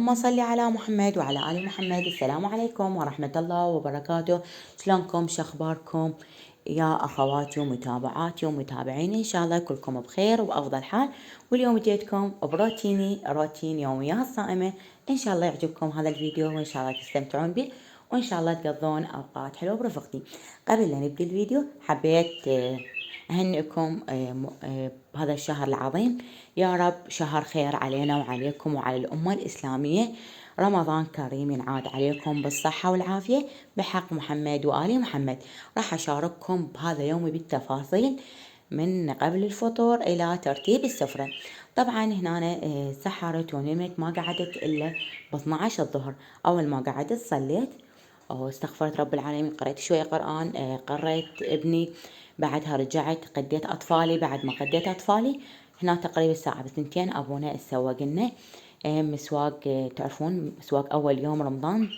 اللهم صل على محمد وعلى آل محمد. السلام عليكم ورحمة الله وبركاته. شلونكم؟ شخباركم يا أخواتي ومتابعاتي ومتابعيني؟ إن شاء الله كلكم بخير وبأفضل حال. واليوم جيتكم روتين يوميات صائمة. إن شاء الله يعجبكم هذا الفيديو وإن شاء الله تستمتعون به وإن شاء الله تقضون أوقات حلوة برفقتي. قبل لا نبدأ الفيديو حبيت أهنئكم بهذا الشهر العظيم. يا رب شهر خير علينا وعليكم وعلى الأمة الإسلامية. رمضان كريم ينعاد عليكم بالصحة والعافية بحق محمد وآل محمد. راح أشارككم بهذا يومي بالتفاصيل من قبل الفطور إلى ترتيب السفرة. طبعا هنا سحرت ونمت، ما قعدت إلا ب 12 الظهر. أول ما قعدت صليت واستغفرت رب العالمين، قرأت شوية قرآن، قرأت ابني، بعدها رجعت قديت أطفالي. بعد ما قديت أطفالي هنا تقريبا الساعة بثنتين أبونا سوى لنا مسواق. تعرفون مسواق أول يوم رمضان،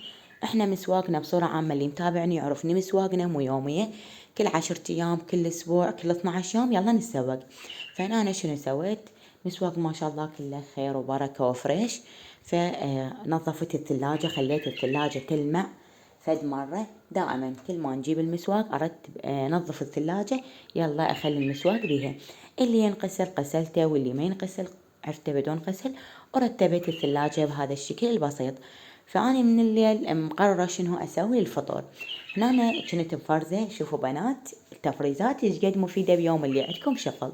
احنا مسواقنا بصورة عامة اللي متابعني يعرفني مسواقنا مو يومية، كل 10 أيام، كل أسبوع، كل 12 يوم يلا نتسوق. فأنا شنو سويت؟ مسواق ما شاء الله كله خير وبركة وفريش. فنظفت الثلاجة، خليت الثلاجة تلمع. فد مرة دائما كل ما نجيب المسواق أرتب نظف الثلاجة، يلا أخلي المسواق بيها. اللي ينغسل غسلته واللي ما ينغسل عرفته بدون غسل. ورتبت الثلاجة بهذا الشكل البسيط. فأنا من الليل مقررة شنو أسوي للفطور. هنا كنت مفرزة. شوفوا بنات التفريزات ايش قد مفيدة بيوم اللي عندكم شغل.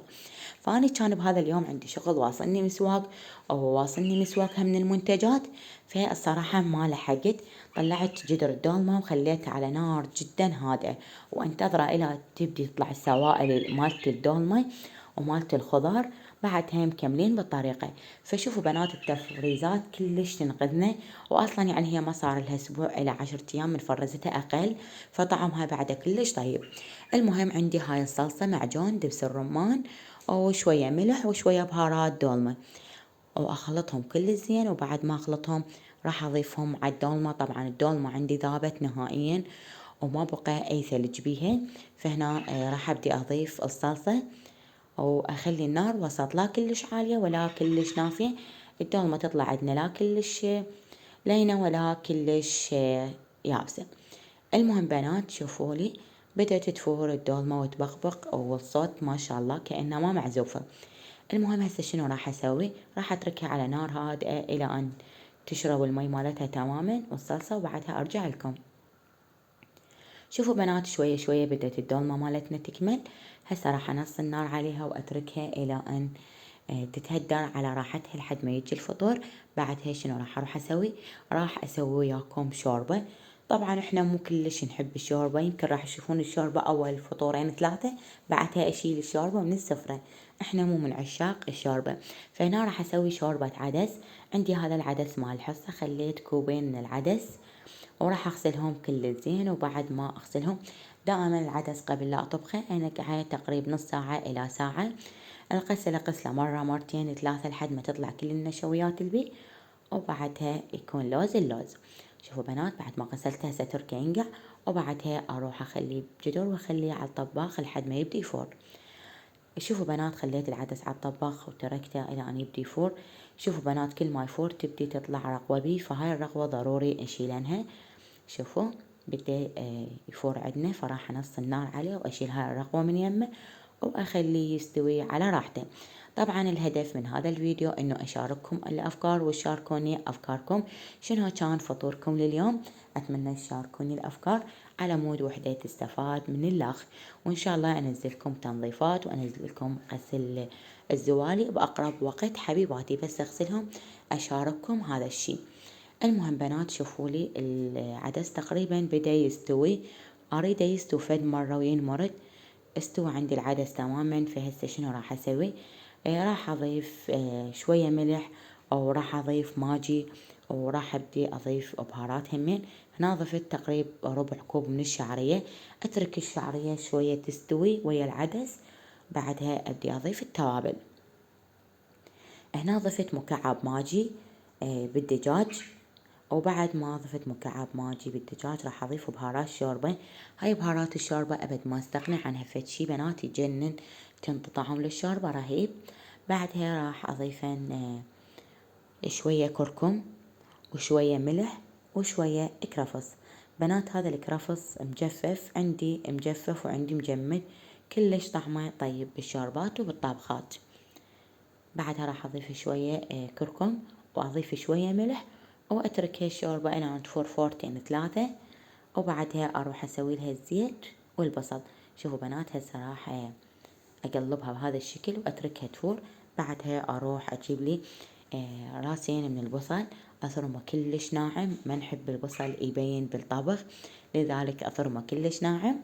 فأنا كان بهذا اليوم عندي شغل واصلني مسواق أو واصلني مسواقها من المنتجات، فالصراحة ما لحقت. طلعت جدر الدولمة وخليتها على نار جدا هادئة وانتظره إلى تبدي تطلع السوائل مالت الدولمة ومالت الخضار. بعدها مكملين بالطريقة. فشوفوا بنات التفريزات كلش تنقذنا، وأصلا يعني هي ما صار لها أسبوع إلى 10 أيام من فرزتها أقل، فطعمها بعده كلش طيب. المهم عندي هاي الصلصة معجون دبس الرمان وشوية ملح وشوية بهارات دولمة، وأخلطهم كل زين. وبعد ما أخلطهم راح أضيفهم على الدولمة. طبعا الدولمة عندي ذابت نهائيا وما بقى أي ثلج بيها. فهنا راح أبدي أضيف الصلصة وأخلي النار وسط، لا كلش عالية ولا كلش نافية. الدولمة تطلع عندنا لا كلش لينة ولا كلش يابسة. المهم بنات شوفولي بدأت تفور الدولمة وتبقبق والصوت ما شاء الله كأنها ما معزوفة. المهم هسه شنو راح أسوي؟ راح أتركها على نار هادئة إلى أن تشرب المي مالتها تماما والصلصة، وبعدها أرجع لكم. شوفوا بنات شوية شوية بدأت الدولمة مالتنا تكمل. هسه راح أنص النار عليها وأتركها إلى أن تتهدر على راحتها لحد ما يجي الفطور. بعدها شنو راح أروح أسوي؟ راح أسوي وياكم شوربة. طبعا احنا مو كلش نحب الشوربة، يمكن راح تشوفون الشوربة أول فطورين ثلاثة بعدها أشيل الشوربة من السفرة. احنا مو من عشاق الشوربة. فهنا راح أسوي شوربة عدس. عندي هذا العدس مال الحصة، خليت كوبين من العدس وراح أغسلهم كل زين. وبعد ما أغسلهم دائما العدس قبل لا أطبخه أنقعه تقريبا نص ساعة إلى ساعة. الغسلة غسلة مرة مرتين ثلاثة لحد ما تطلع كل النشويات البي، وبعدها يكون لوز اللوز. شوفوا بنات بعد ما غسلته هسه تركه ينقع، وبعدها أروح أخليه بجدر وأخليه على الطباخ لحد ما يبدي يفور. شوفوا بنات خليت العدس على الطباخ وتركته إلى أن يبدي يفور. شوفوا بنات كل ما يفور تبدي تطلع رغوة بيه، فهاي الرغوة ضروري نشيلنها. شوفوا بدي يفور عندنا، فراح أنص النار عليه وأشيل هاي الرغوة من يمه وأخليه يستوي على راحته. طبعا الهدف من هذا الفيديو انه اشارككم الافكار وتشاركوني افكاركم. شنو كان فطوركم لليوم؟ اتمنى تشاركوني الافكار على مود وحدة تستفاد من الاخ. وان شاء الله انزلكم تنظيفات وانزلكم غسل الزوالي باقرب وقت حبيباتي، بس اغسلهم اشارككم هذا الشي. المهم بنات شوفوا لي العدس تقريبا بدا يستوي، اريده يستوي فد مرة وينمرد. استوى عندي العدس تماما. فهسه شنو راح اسوي؟ راح اضيف شوية ملح، او راح اضيف ماجي، وراح ابدي اضيف بهارات همين. هنا ضفت تقريبا ربع كوب من الشعرية. اترك الشعرية شوية تستوي ويا العدس، بعدها ابدي اضيف التوابل. هنا ضفت مكعب ماجي بالدجاج، وبعد ما ضفت مكعب ماجي بالدجاج راح اضيف بهارات شوربة. هاي بهارات الشوربة ابد ما استغني عنها، فد شي بنات يجنن، تنطي طعم للشوربة رهيب. بعدها راح اضيفن شوية كركم، وشوية ملح وشوية كرفس. بنات هذا الكرفس مجفف، عندي مجفف وعندي مجمد، كلش طعمه طيب بالشوربات وبالطبخات. بعدها راح اضيف شوية كركم، واضيف شوية ملح، واترك هاي الشوربة الى ان تفور فورتين 3، وبعدها اروح اسوي لها الزيت والبصل. شوفوا بنات هسه راح اقلبها بهذا الشكل واتركها تفور. بعدها اروح اجيب لي راسين من البصل، اثرمه كلش ناعم، ما نحب البصل يبين بالطبخ، لذلك اثرمه كلش ناعم،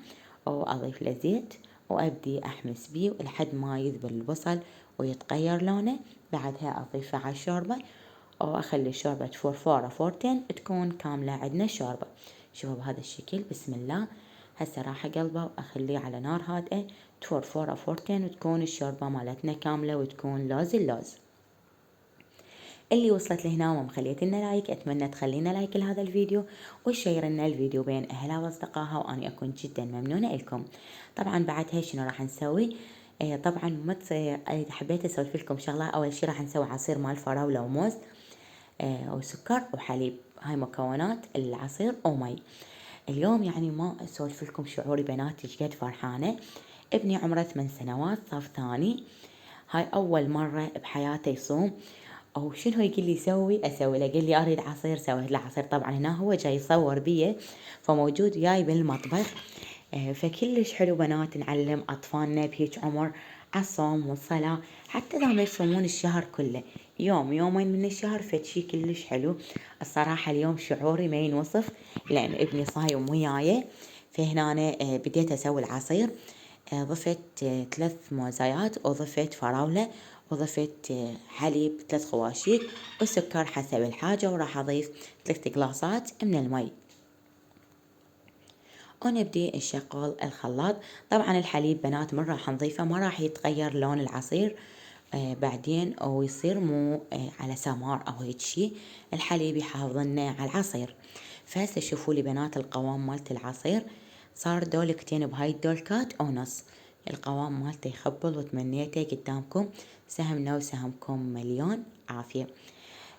واضيف له زيت وابدي احمس بيه لحد ما يذبل البصل ويتغير لونه. بعدها اضيفه على الشوربة واخلي الشوربة تفور فورتين تكون كاملة عندنا الشوربة. شوفوا بهذا الشكل. بسم الله. هسه راح اقلبه واخليه على نار هادئة تفور فورتين، وتكون الشوربة مالتنا كاملة وتكون لوز اللوز. اللي وصلت لهنا وما مخليت لنا لايك، اتمنى تخلينا لايك لهذا الفيديو وتشير لنا الفيديو بين اهلها واصدقائها، واني اكون جدا ممنونة لكم. طبعا بعدها شنو راح نسوي؟ طبعا حبيت اسولف لكم شغله. اول شي راح نسوي عصير مال فراوله وموز وسكر وحليب. هاي مكونات العصير ومي. اليوم يعني ما اسولف لكم شعوري بناتي شقد فرحانه. ابني عمره 8 سنوات، صف ثاني، هاي اول مره بحياته يصوم. او شنو يقول لي سوي اسوي له، قال لي اريد عصير سويت له عصير. طبعا هنا هو جاي يصور بيه فموجود وياي بالمطبخ. فكلش حلو بنات نعلم اطفالنا بهيج عمر عالصوم والصلاة، حتى اذا ما يصومون الشهر كله، يوم يومين من الشهر فد شي كلش حلو. الصراحة اليوم شعوري ما ينوصف، لان ابني صايم وياي. فهنا أنا بديت اسوي العصير. ضفت 3 موزايات، وضفت فراولة، وضفت حليب 3 خواشيق، وسكر حسب الحاجة، وراح اضيف 3 قلاصات من المي، ونبدي نشغل الخلاط. طبعا الحليب بنات من راح نضيفه ما راح يتغير لون العصير بعدين او يصير مو على سمار او هيك شي، الحليب يحافظنا على العصير. فهسه شوفوا لي بنات القوام مالت العصير صار دولكتين بهاي الدولكات او نص. القوام مالته يخبل، وتمنيته قدامكم. سهمنا وسهمكم مليون عافية.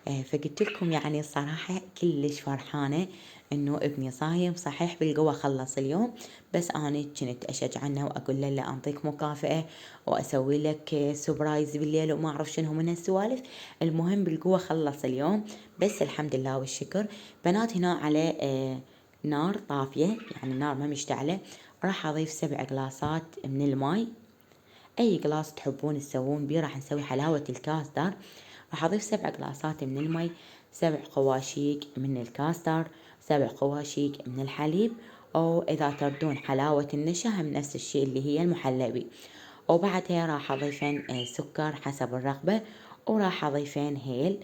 فقلت لكم يعني الصراحة كلش فرحانة انه ابني صايم. صحيح بالقوة خلص اليوم، بس انا كنت اشجعنه واقول له لا انطيك مكافأة واسوي لك سبرايز بالليل وما اعرف شنو من هالسوالف. المهم بالقوة خلص اليوم، بس الحمد لله والشكر. بنات هنا على نار طافية، يعني النار ما مشتعلة، راح اضيف 7 قلاصات من الماي. اي قلاص تحبون تسوون بيه، راح نسوي حلاوة الكاستر. راح اضيف 7 قلاصات من المي، 7 خواشيق من الكاستر، 7 خواشيق من الحليب، او اذا تردون حلاوة النشا هم نفس الشيء اللي هي المحلبي. وبعدها راح اضيفين سكر حسب الرغبة، وراح اضيفين هيل.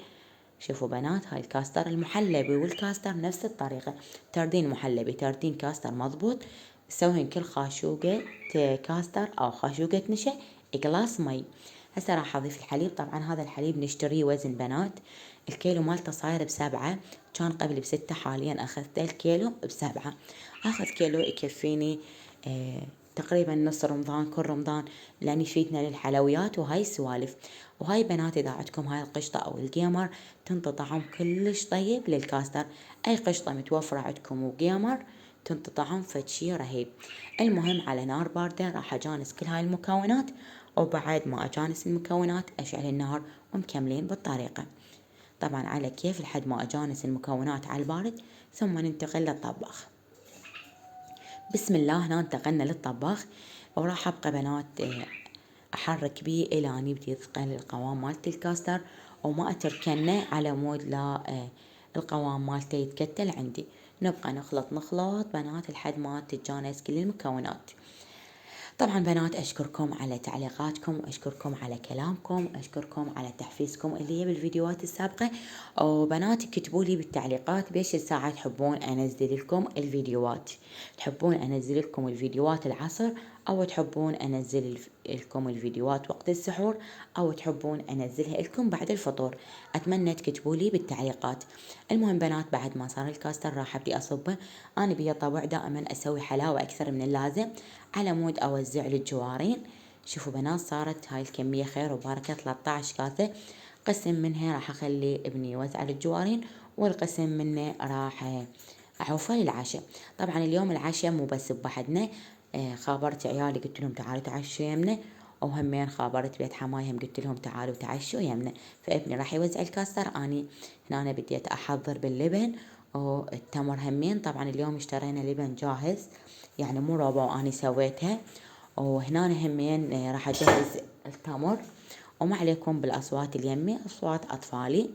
شوفوا بنات هاي الكاستر المحلبي والكاستر نفس الطريقة، تردين محلبي تردين كاستر مضبوط، تسوين كل خاشوقة كاستر او خاشوقة نشا قلاص مي. هسه راح اضيف الحليب. طبعا هذا الحليب نشتريه وزن بنات، الكيلو مالته صاير ب7، كان قبل ب6، حاليا اخذته الكيلو ب7. اخذ كيلو يكفيني تقريبا نص رمضان، كل رمضان، لان يفيدنا للحلويات وهاي السوالف. وهاي بنات اذا عندكم هاي القشطة او القيمر تنطي طعم كلش طيب للكاستر. اي قشطة متوفرة عندكم وقيمر تنطي طعم فد شي رهيب. المهم على نار باردة راح اجانس كل هاي المكونات، وبعد ما اجانس المكونات اشعل النار ومكملين بالطريقة. طبعا على كيف لحد ما اجانس المكونات على البارد، ثم ننتقل للطباخ. بسم الله. هنا انتقلنا للطباخ، وراح ابقى بنات احرك بيه الى ان يبدي يثقل القوام مالت الكاستر، وما اتركنه على مود لا القوام مالته يتكتل عندي. نبقى نخلط بنات لحد ما تتجانس كل المكونات. طبعا بنات اشكركم على تعليقاتكم، واشكركم على كلامكم، اشكركم على تحفيزكم اللي هي بالفيديوهات السابقة. وبنات كتبوا لي بالتعليقات بايش الساعة تحبون انزل لكم الفيديوهات، تحبون انزل لكم الفيديوهات العصر، او تحبون انزل لكم الفيديوهات وقت السحور، او تحبون انزلها لكم بعد الفطور. اتمنى تكتبوا لي بالتعليقات. المهم بنات بعد ما صار الكاستر راح ابدي اصبه. انا بيا طبع دائما اسوي حلاوة اكثر من اللازم على مود اوزع للجوارين. شوفوا بنات صارت هاي الكمية خير وبركة 13 كاسة، قسم منها راح اخلي ابني يوزع للجوارين، والقسم منه راح أعوفه للعشاء. طبعا اليوم العشاء مو بس بوحدنا، خابرت عيالي قلت لهم تعالوا تعشوا يمنا، وهمين خابرت بيت حماي هم قلت لهم تعالوا تعشوا يمنا. فابني راح يوزع الكاستر، اني هنا أنا بديت احضر باللبن والتمر همين. طبعا اليوم اشترينا لبن جاهز يعني مو روبا واني سويتها. وهنا همين راح اجهز التمر، وما عليكم بالاصوات اليمي اصوات اطفالي.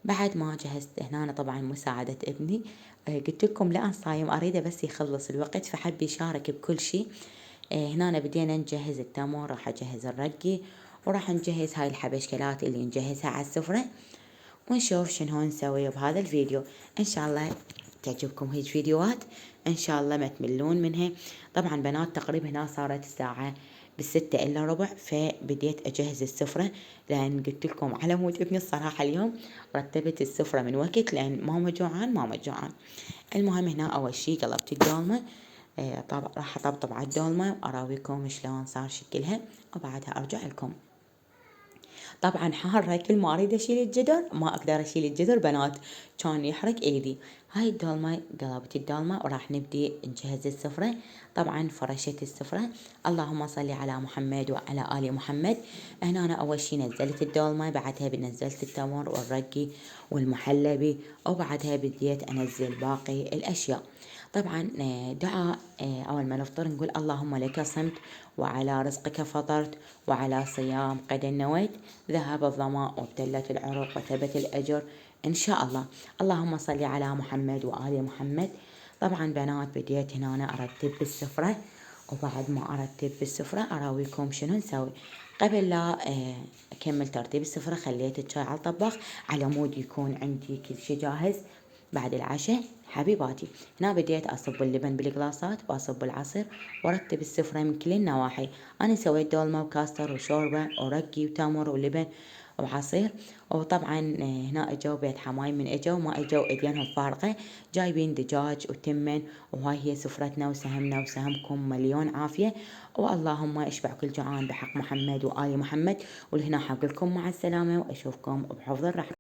بعد ما جهزت هنا طبعا مساعدة ابني، قلت لكم لا صايم اريده بس يخلص الوقت فحب يشارك بكل شيء. هنا بدينا نجهز التمر، راح اجهز الرقي، وراح نجهز هاي الحبشكلات اللي نجهزها على السفرة، ونشوف شنو نسوي بهذا الفيديو. ان شاء الله تعجبكم هيج فيديوهات، ان شاء الله ما تملون منها. طبعا بنات تقريبا هنا صارت الساعة بالستة الا ربع، فبديت اجهز السفرة، لان قلت لكم على مود ابني الصراحة اليوم رتبت السفرة من وقت، لان ماما جوعان. المهم هنا اول شي قلبت الدولمة، طبعا راح اطبطب على الدولمة واراويكم شلون صار شكلها، وبعدها ارجع لكم. طبعا حارة كل ما اريد اشيل الجدر ما اقدر اشيل الجدر بنات، كان يحرق ايدي. هاي الدولمة قلبت الدولمة وراح نبدي نجهز السفرة. طبعا فرشت السفرة، اللهم صل على محمد وعلى ال محمد. هنا انا اول شي نزلت الدولمة، بعدها بنزلت التمر والرقي والمحلبي، وبعدها بديت انزل باقي الاشياء. طبعا دعاء أول ما نفطر نقول اللهم لك صمت وعلى رزقك فطرت وعلى صيام قد نويت، ذهب الظمأ وابتلت العروق وثبت الأجر إن شاء الله. اللهم صل على محمد وآل محمد. طبعا بنات بديت هنا أنا أرتب بالسفرة، وبعد ما أرتب بالسفرة أراويكم شنو نسوي. قبل لا أكمل ترتيب السفرة خليت الشاي على الطباخ على مود يكون عندي كل شي جاهز بعد العشاء. حبيباتي هنا بديت أصب اللبن بالقلاصات وأصب العصير وأرتب السفرة من كل النواحي. أنا سويت دولمة وكاستر وشوربة ورقي وتمر ولبن وعصير. وطبعا هنا اجوا بيت حماي، من اجوا ما اجوا ايدينهم فارغة، جايبين دجاج وتمن. وهاي هي سفرتنا وسهمنا وسهمكم مليون عافية، واللهم اشبع كل جوعان بحق محمد وآل محمد. ولهنا حقولكم مع السلامة، واشوفكم بحفظ الرحمة.